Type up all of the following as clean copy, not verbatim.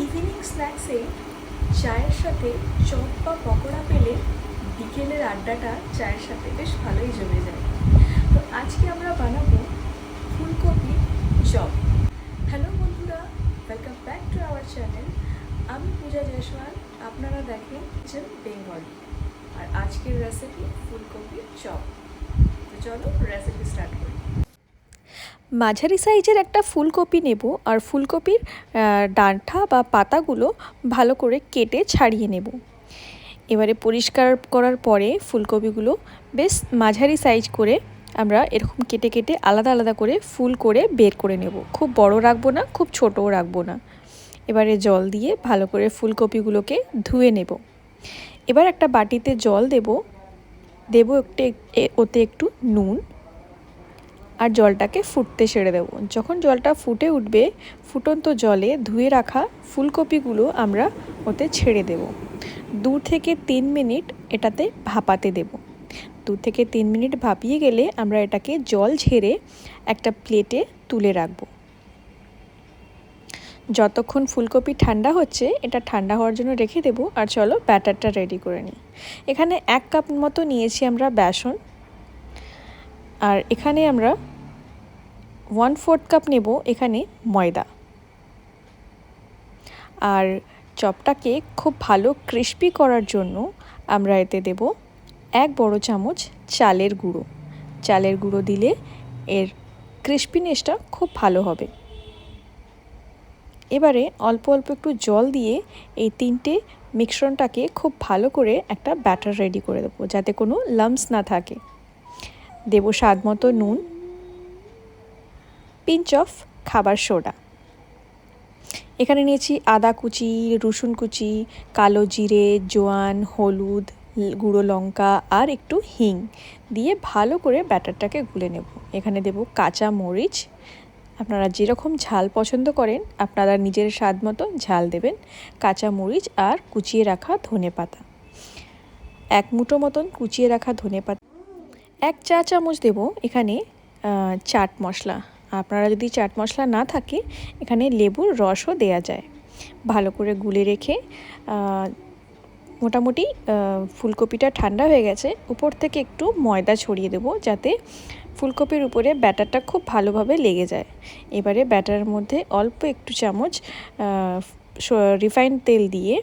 Evening স্ন্যাক্সে চায়ের সাথে chop বা পকোড়া পেলে বিকেলের আড্ডাটা চায়ের সাথে বেশ ভালোই জমে যায়। তো আজকে আমরা বানাবো ফুলকপি চপ। হ্যালো বন্ধুরা, welcome back to our channel. আমি পূজা জয়সওয়াল, আপনারা দেখেন কিচেন বেঙ্গলি। আর আজকের রেসিপি ফুলকপি চপ। তো চলো রেসিপি স্টার্ট করি। মাঝারি সাইজের একটা ফুলকপি নেব আর ফুলকপির ডাঁটা বা পাতাগুলো ভালো করে কেটে ছাড়িয়ে নেব। এবারে পরিষ্কার করার পরে ফুলকপিগুলো বেশ মাঝারি সাইজ করে আমরা এরকম কেটে কেটে আলাদা আলাদা করে ফুল করে বের করে নেব। খুব বড় রাখবো না, খুব ছোটও রাখবো না। এবারে জল দিয়ে ভালো করে ফুলকপিগুলোকে ধুয়ে নেব। এবার একটা বাটিতে জল দেব ওতে একটু নুন আর জলটাকে ফুটতে ছেড়ে দেবো। যখন জলটা ফুটে উঠবে, ফুটন্ত জলে ধুয়ে রাখা ফুলকপিগুলো আমরা ওতে ছেড়ে দেব। 2 থেকে 3 মিনিট এটাতে ভাপাতে দেব। 2 থেকে 3 মিনিট ভাপিয়ে গেলে আমরা এটাকে জল ঝেড়ে একটা প্লেটে তুলে রাখব। যতক্ষণ ফুলকপি ঠান্ডা হচ্ছে, এটা ঠান্ডা হওয়ার জন্য রেখে দেব। আর চলো ব্যাটারটা রেডি করে নিই। এখানে 1 কাপ মতো নিয়েছি আমরা বেসন, আর এখানে আমরা 1/4 কাপ নেব এখানে ময়দা। আর চপটাকে খুব ভালো ক্রিস্পি করার জন্য আমরা এতে দেব 1 বড় চামচ চালের গুঁড়ো। চালের গুঁড়ো দিলে এর ক্রিস্পিনেসটা খুব ভালো হবে। এবারে অল্প অল্প একটু জল দিয়ে এই 3টে মিশ্রণটাকে খুব ভালো করে একটা ব্যাটার রেডি করে দেবো, যাতে কোনো লাম্পস না থাকে। দেব স্বাদ মতো নুন, পিঞ্চ অফ খাবার সোডা। এখানে নিয়েছি আদা কুচি, রসুন কুচি, কালো জিরে, জোয়ান, হলুদ, গুঁড়ো লঙ্কা আর একটু হিং দিয়ে ভালো করে ব্যাটারটাকে গুলে নেব। এখানে দেব কাঁচা মরিচ। আপনারা যেরকম ঝাল পছন্দ করেন আপনারা নিজের স্বাদ মতো ঝাল দেবেন। কাঁচা মরিচ আর কুচিয়ে রাখা ধনেপাতা, 1 মুঠো মতন কুচিয়ে রাখা ধনেপাতা। 1 চা চামচ দেব এখানে চাট মশলা। আপনারা যদি চাট মশলা না থাকে, এখানে লেবুর রসও দেয়া যায়। ভালো করে গুলে রেখে মোটামুটি ফুলকপিটা ঠান্ডা হয়ে গেছে, উপর থেকে একটু ময়দা ছড়িয়ে দেব, যাতে ফুলকপির উপরে ব্যাটারটা খুব ভালোভাবে লেগে যায়। এবারে ব্যাটারের মধ্যে অল্প একটু চামচ রিফাইন্ড তেল দিয়ে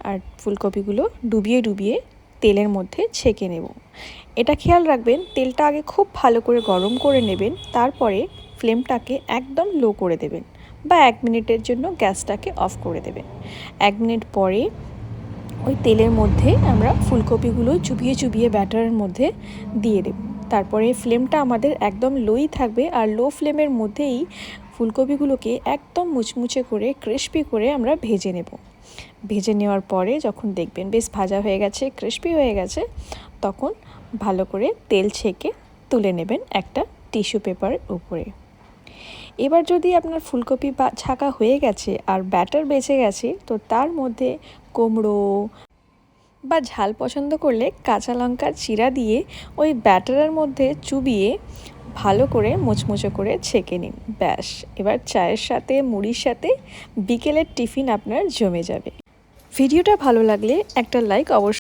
আর ফুলকপিগুলো ডুবিয়ে ডুবিয়ে তেলের মধ্যে ছেঁকে নেব। এটা খেয়াল রাখবেন, তেলটা আগে খুব ভালো করে গরম করে নেবেন, তারপরে ফ্লেমটাকে একদম লো করে দেবেন বা 1 মিনিটের জন্য গ্যাসটাকে অফ করে দেবেন। 1 মিনিট পরে ওই তেলের মধ্যে আমরা ফুলকপিগুলো চুবিয়ে চুবিয়ে ব্যাটারের মধ্যে দিয়ে দেব। তারপরে ফ্লেমটা আমাদের একদম লোই থাকবে, আর লো ফ্লেমের মধ্যেই ফুলকপিগুলোকে একদম মুচমুচে করে ক্রিস্পি করে আমরা ভেজে নেব। ভেজে নেওয়ার পরে যখন দেখবেন বেশ ভাজা হয়ে গেছে, ক্রিস্পি হয়ে গেছে, তখন ভালো করে তেল ছেঁকে তুলে নেবেন একটা টিস্যু পেপারের উপরে। এবার যদি আপনার ফুলকপি ছাঁকা হয়ে গেছে আর ব্যাটার বেঁচে গেছে, তো তার মধ্যে কুমড়ো বা ঝাল পছন্দ করলে কাঁচা লঙ্কার চিরা দিয়ে ওই ব্যাটারের মধ্যে চুবিয়ে ভালো করে মুচমুচে করে ছেঁকে নিন। ব্যাস, এবার চায়ের সাথে মুড়ির সাথে বিকেলের টিফিন আপনার জমে যাবে। ভিডিওটা ভালো লাগলে একটা লাইক অবশ্যই